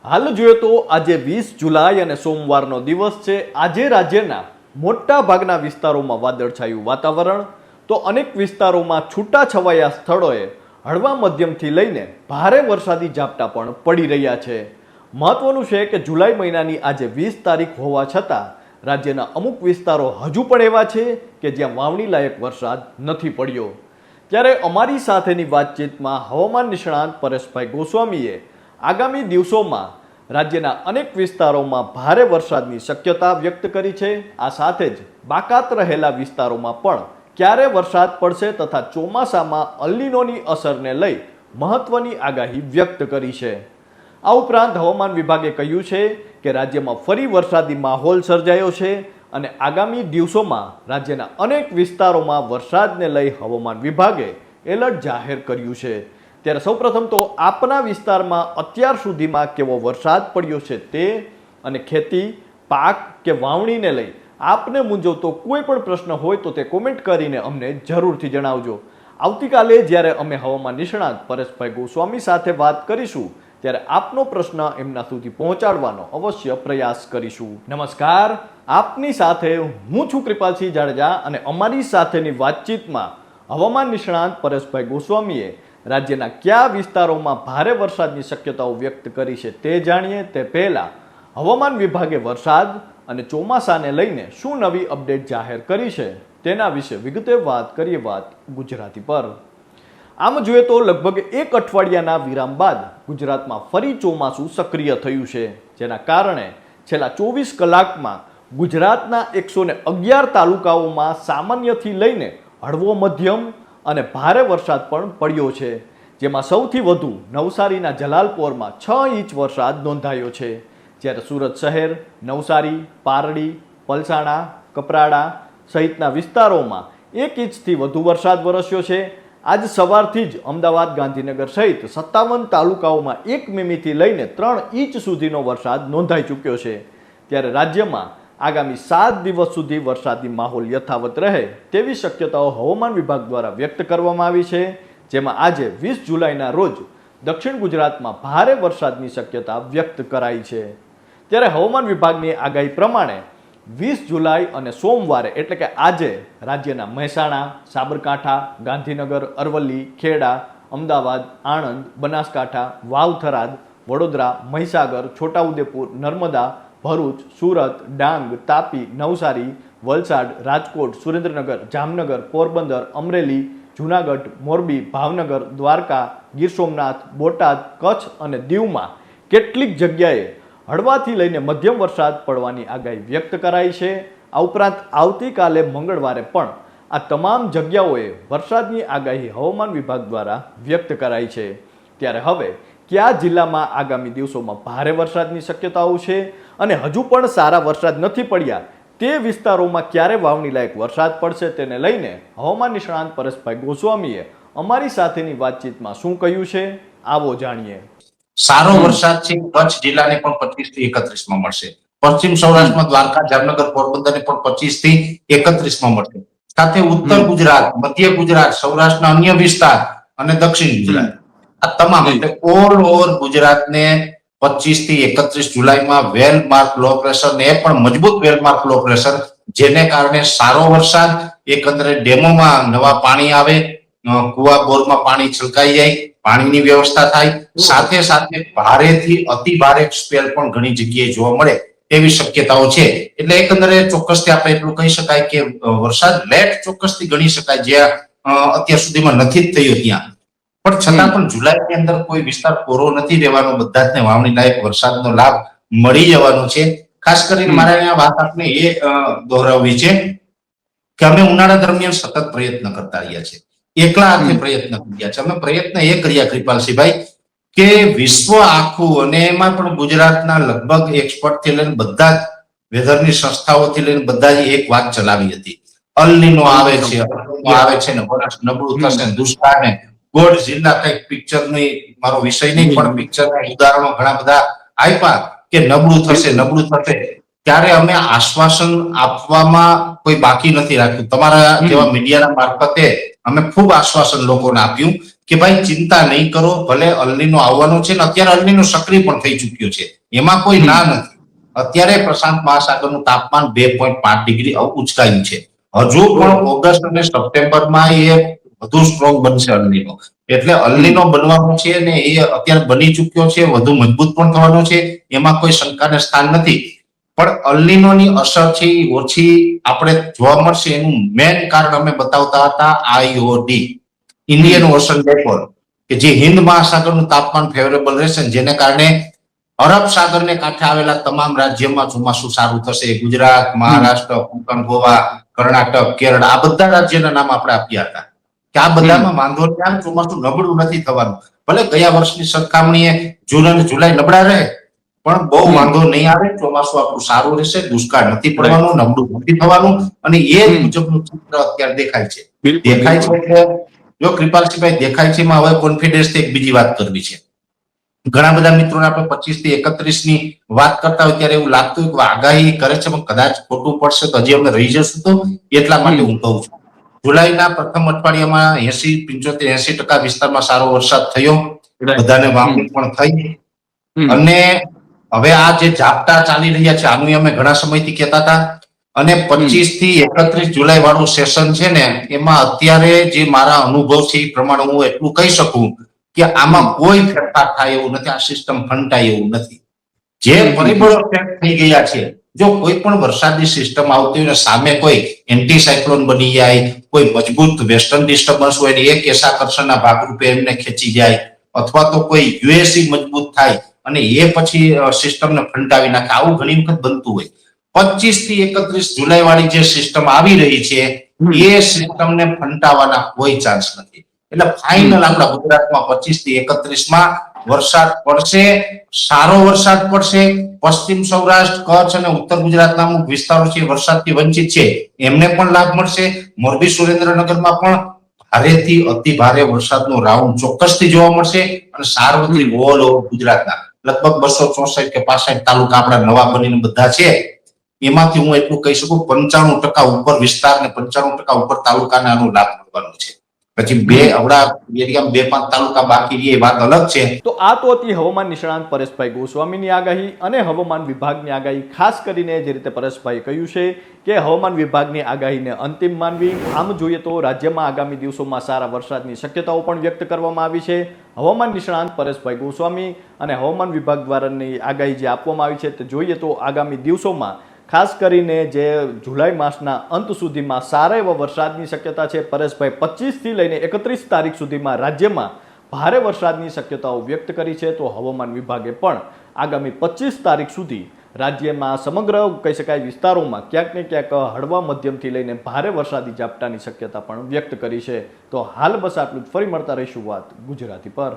હાલ જોઈએ તો આજે 20 જુલાઈ અને સોમવારનો દિવસ છે। આજે રાજ્યના મોટા ભાગના વિસ્તારોમાં વાદળછાયું વાતાવરણ તો અનેક વિસ્તારોમાં છૂટાછવાયા સ્થળોએ હળવા મધ્યમથી લઈને ભારે વરસાદી ઝાપટા પણ પડી રહ્યા છે। મહત્વનું છે કે જુલાઈ મહિનાની આજે 20 તારીખ હોવા છતાં રાજ્યના અમુક વિસ્તારો હજુ પણ એવા છે કે જ્યાં વાવણી લાયક વરસાદ નથી પડ્યો। ત્યારે અમારી સાથેની વાતચીતમાં હવામાન નિષ્ણાંત પરેશભાઈ ગોસ્વામીએ આગામી દિવસોમાં રાજ્યના અનેક વિસ્તારોમાં ભારે વરસાદની શક્યતા વ્યક્ત કરી છે। આ સાથે જ બાકાત રહેલા વિસ્તારોમાં પણ ક્યારે વરસાદ પડશે તથા ચોમાસામાં અલ્નીનોની અસરને લઈ મહત્વની આગાહી વ્યક્ત કરી છે। આ ઉપરાંત હવામાન વિભાગે કહ્યું છે કે રાજ્યમાં ફરી વરસાદી માહોલ સર્જાયો છે અને આગામી દિવસોમાં રાજ્યના અનેક વિસ્તારોમાં વરસાદને લઈ હવામાન વિભાગે એલર્ટ જાહેર કર્યું છે। ત્યારે સૌપ્રથમ તો આપના વિસ્તારમાં અત્યાર સુધીમાં કેવો વરસાદ પડ્યો છે તે અને ખેતી પાક કે વાવણીને લઈ આપને મૂંઝવતો કોઈ પણ પ્રશ્ન હોય તો તે કોમેન્ટ કરીને અમને જરૂરથી જણાવજો। આવતીકાલે જ્યારે અમે હવામાન નિષ્ણાંત પરેશભાઈ ગોસ્વામી સાથે વાત કરીશું ત્યારે આપનો પ્રશ્ન એમના સુધી પહોંચાડવાનો અવશ્ય પ્રયાસ કરીશું। નમસ્કાર, આપની સાથે હું છું કૃપાલસિંહ જાડેજા અને અમારી સાથેની વાતચીતમાં હવામાન નિષ્ણાંત પરેશભાઈ ગોસ્વામીએ રાજ્યના કયા વિસ્તારોમાં ભારે વરસાદની શક્યતાઓ વ્યક્ત કરી છે તે જાણીએ તે પહેલા હવામાન વિભાગે વરસાદ અને ચોમાસાને લઈને શું નવી અપડેટ જાહેર કરી છે તેના વિશે વિગતે વાત કરીએ। વાત ગુજરાતી પર। આમ જોઈએ તો લગભગ એક અઠવાડિયાના વિરામ બાદ ગુજરાતમાં ફરી ચોમાસું સક્રિય થયું છે, જેના કારણે છેલ્લા 24 કલાકમાં ગુજરાતના 111 તાલુકાઓમાં સામાન્યથી લઈને હળવો મધ્યમ અને ભારે વરસાદ પણ પડ્યો છે, જેમાં સૌથી વધુ નવસારીના જલાલપોરમાં 6 ઇંચ વરસાદ નોંધાયો છે, જ્યારે સુરત શહેર, નવસારી, પારડી, પલસાણા, કપરાડા સહિતના વિસ્તારોમાં 1 ઇંચથી વધુ વરસાદ વરસ્યો છે। આજ સવારથી જ અમદાવાદ, ગાંધીનગર સહિત 57 તાલુકાઓમાં 1 મીમીથી લઈને 3 ઇંચ સુધીનો વરસાદ નોંધાઈ ચૂક્યો છે। ત્યારે રાજ્યમાં આગામી 7 દિવસ સુધી વરસાદી માહોલ યથાવત રહે તેવી શક્યતાઓ હવામાન વિભાગ દ્વારા વ્યક્ત કરવામાં આવી છે, જેમાં આજે 20 જુલાઈના રોજ દક્ષિણ ગુજરાતમાં ભારે વરસાદની શક્યતા વ્યક્ત કરાઈ છે। ત્યારે હવામાન વિભાગની આગાહી પ્રમાણે 20 જુલાઈ અને સોમવારે એટલે કે આજે રાજ્યના મહેસાણા, સાબરકાંઠા, ગાંધીનગર, અરવલ્લી, ખેડા, અમદાવાદ, આણંદ, બનાસકાંઠા, વાવ-થરાદ, વડોદરા, મહીસાગર, છોટાઉદેપુર, નર્મદા, ભરૂચ, સુરત, ડાંગ, તાપી, નવસારી, વલસાડ, રાજકોટ, સુરેન્દ્રનગર, જામનગર, પોરબંદર, અમરેલી, જૂનાગઢ, મોરબી, ભાવનગર, દ્વારકા, ગીર સોમનાથ, બોટાદ, કચ્છ અને દીવમાં કેટલીક જગ્યાએ હળવાથી લઈને મધ્યમ વરસાદ પડવાની આગાહી વ્યક્ત કરાઈ છે। આ ઉપરાંત આવતીકાલે મંગળવારે પણ આ તમામ જગ્યાઓએ વરસાદની આગાહી હવામાન વિભાગ દ્વારા વ્યક્ત કરાઈ છે। ત્યારે હવે કયા જિલ્લામાં આગામી દિવસોમાં ભારે વરસાદની શક્યતાઓ છે અને હજુ પણ સારા વરસાદ નથી પડ્યા તે વિસ્તારોમાં ક્યારે વાવણી લાયક વરસાદ પડશે તેને લઈને હવામાન નિષ્ણાંત પરેશભાઈ ગોસ્વામીએ અમારી સાથેની વાતચીતમાં શું કહ્યું છે, આવો જાણીએ। સારો વરસાદ છે કચ્છ જિલ્લાને પણ 25 થી 31 માં મળશે। પશ્ચિમ સૌરાષ્ટ્રમાં દ્વારકા, જામનગર, પોરબંદરને પણ 25 થી 31 માં મળશે। સાથે ઉત્તર ગુજરાત, મધ્ય ગુજરાત, સૌરાષ્ટ્રના અન્ય વિસ્તાર અને દક્ષિણ ગુજરાત આ તમામ એટલે ઓલ ઓવર ગુજરાતને 25 થી 31 જુલાઈમાં વેલ માર્ક લો પ્રેશર ને પણ મજબૂત વેલ માર્ક લો પ્રેશર, જેને કારણે સારો વરસાદ, એકંદરે ડેમોમાં નવા પાણી આવે, કુવા બોરમાં પાણી છલકાઈ જાય, પાણીની વ્યવસ્થા થાય, સાથે સાથે ભારેથી અતિ ભારે સ્પેલ પણ ઘણી જગ્યાએ જોવા મળે એવી શક્યતાઓ છે। એટલે એકંદરે ચોક્કસથી આપણે એટલું કહી શકાય કે વરસાદ લેટ ચોક્કસથી ગણી શકાય, જ્યાં અત્યાર સુધીમાં નથી જ થયો ત્યાં પણ છતાં પણ જુલાઈની અંદર કોઈ વિસ્તાર કોરો નથી રહેવાનો, બધા જ વાવણી લાયક વરસાદનો લાભ મળી જવાનો છે। ખાસ કરીને મારે અહીંયા વાત આપને એ દોહરાવવી છે કે અમે ઉનાળા દરમિયાન સતત પ્રયત્ન કરતા રહ્યા છે, એકલા હાથે પ્રયત્ન કર્યા છે। અમે પ્રયત્ન એ કર્યા કૃપાલસિંહભાઈ કે વિશ્વ આખું અને એમાં પણ ગુજરાતના લગભગ એક્સપર્ટ થી લઈને બધા જ વેધરની સંસ્થાઓથી લઈને બધા જ એક વાત ચલાવી હતી, અલ્નીનો આવે છે ને વરસ નબળું થશે, દુષ્કાળ ને ગોળ જિલ્લા કઈક પિક્ચર ની મારો વિષય નહીં પણ પિક્ચર ના ઉદાહરણો ઘણા બધા આપ્યા કે નબળું થશે। ત્યારે અમે આશ્વાસન આપવામાં કોઈ બાકી નથી રાખ્યું. તમારા જેવા મીડિયાના મારફતે અમે ખૂબ આશ્વાસન લોકોને આપ્યું કે ભાઈ ચિંતા નહીં કરો, ભલે અલનીનો આવવાનો છે ને અત્યારે અલનીનો સક્રિય પણ થઈ ચુક્યો છે, એમાં કોઈ ના નથી. અત્યારે પ્રશાંત મહાસાગરનું તાપમાન 2.5 ડિગ્રી ઉંચકાયું છે. હજુ પણ ઓગસ્ટ અને સપ્ટેમ્બરમાં એ વધુ સ્ટ્રોંગ બનશે અલનીનો. એટલે અલનીનો બનવાનો છે ને એ અત્યારે બની ચુક્યો છે, વધુ મજબૂત પણ થવાનો છે, એમાં કોઈ શંકાને સ્થાન નથી. પણ અલનીનોની અસર છે એ ઓછી આપણે જોવા મળશે. એનું મેઇન કારણ અમે બતાવતા હતા IOD, ઇન્ડિયન ઓશન ડાયપોલ, કે જે હિન્દ મહાસાગરનું તાપમાન ફેવરેબલ રહેશે, જેને કારણે અરબ સાગરને કાંઠે આવેલા તમામ રાજ્યમાં ચોમાસું સારું થશે. ગુજરાત, મહારાષ્ટ્ર, કોંકણ, ગોવા, કર્ણાટક, કેરળ, આ બધા રાજ્યના નામ આપણે આપ્યા હતા કે આ બધામાં વાંધો નહીં, ચોમાસું નબળું નથી થવાનું. ભલે ગયા વર્ષની સરખામણીએ જૂન અને જુલાઈ નબળા રહે, પણ બહુ વાંધો નહીં આવે, ચોમાસું આપણું સારું રહેશે, દુષ્કાળ નથી પડવાનું, નબળું નથી થવાનું. અને એ મુજબનું ચિત્ર અત્યારે દેખાય છે. દેખાય છે એટલે જો કૃપાલસિંહભાઈ દેખાય છે એમાં હવે કોન્ફિડન્સ એક બીજી વાત કરવી છે. ઘણા બધા મિત્રોને આપણે 25 થી 31 ની વાત કરતા હોય ત્યારે એવું લાગતું હોય કે આગાહી કરે છે પણ કદાચ ખોટું પડશે તો હજી અમે રહી જશું. તો એટલા માટે હું કહું છું જુલાઈના પ્રથમ અઠવાડિયામાં 80-85% વિસ્તારમાં સારો વરસાદ થયો, બધાને વાવણી પણ થઈ. અને હવે આ જે ઝાપટા ચાલી રહ્યા છે આનું અમે ઘણા સમયથી કહેતા હતા. અને 25 થી 31 જુલાઈ વાળું સેશન છે ને, એમાં અત્યારે જે મારા અનુભવ છે એ પ્રમાણે હું એટલું કહી શકું કે આમાં કોઈ ફેરફાર થાય એવું નથી, આ સિસ્ટમ ફંટાય એવું નથી. જે પરિબળો સેટ થઈ ગયા છે, જો કોઈ પણ વરસાદની સિસ્ટમ આવતી હોય ને સામે કોઈ એન્ટી સાયક્લોન બની જાય, કોઈ મજબૂત વેસ્ટર્ન ડિસ્ટર્બન્સ હોય ને એ કેશાકર્ષણના ભાગરૂપે એમને ખેંચી જાય, અથવા તો કોઈ યુએસી મજબૂત થાય અને એ પછી સિસ્ટમને ફંટાવી નાખે, આવું ઘણી વખત બનતું હોય. 25 થી 31 જુલાઈ વાળી જે સિસ્ટમ આવી રહી છે એ સિસ્ટમને ફંટાવાના કોઈ ચાન્સ નથી. એટલે ફાઇનલ આપણા ગુજરાતમાં 25 થી 31 માં વરસાદ પડશે, સારો વરસાદ પડશે. પશ્ચિમ સૌરાષ્ટ્ર, કચ્છ અને ઉત્તર ગુજરાતના અમુક વિસ્તારો છે વરસાદથી વંચિત છે, એમને પણ લાભ મળશે. મોરબી, સુરેન્દ્રનગરમાં પણ ભારેથી અતિ ભારે વરસાદનો રાઉન્ડ ચોક્કસથી જોવા મળશે. અને સાર્વત્રિક ઓલ ઓવર ગુજરાતના લગભગ 264 કે 65 તાલુકા આપણા નવા બનીને બધા છે, એમાંથી હું એટલું કહી શકું 95% ઉપર વિસ્તાર ને 95% ઉપર તાલુકાને આનો લાભ મળવાનો છે. પછી બે અવડા એરિયામાં 2-5 તાલુકા બાકી એ વાત અલગ છે. તો આ તો હતી હવામાન નિષ્ણાંત પરેશભાઈ ગોસ્વામીની આગાહી અને હવામાન વિભાગની આગાહી. ખાસ કરીને જે રીતે પરેશભાઈ કહ્યું છે કે હવામાન વિભાગની આગાહીને અંતિમ માનવી. આમ જોઈએ તો રાજ્યમાં આગામી દિવસોમાં સારા વરસાદની શક્યતાઓ પણ વ્યક્ત કરવામાં આવી છે. હવામાન નિષ્ણાંત પરેશભાઈ ગોસ્વામી અને હવામાન વિભાગ દ્વારાની આગાહી જે આપવામાં આવી છે તે જોઈએ તો આગામી દિવસોમાં ખાસ કરીને જે જુલાઈ માસના અંત સુધીમાં સારા એવા વરસાદની શક્યતા છે. પરેશભાઈ 25 થી લઈને 31 તારીખ સુધીમાં રાજ્યમાં ભારે વરસાદની શક્યતાઓ વ્યક્ત કરી છે. તો હવામાન વિભાગે પણ આગામી 25 તારીખ સુધી રાજ્યમાં સમગ્ર કહી શકાય વિસ્તારોમાં ક્યાંક ને ક્યાંક હળવા મધ્યમથી લઈને ભારે વરસાદી ઝાપટાની શક્યતા પણ વ્યક્ત કરી છે. તો હાલ બસ આટલું જ. ફરી મળતા રહીશું વાત ગુજરાતી પર.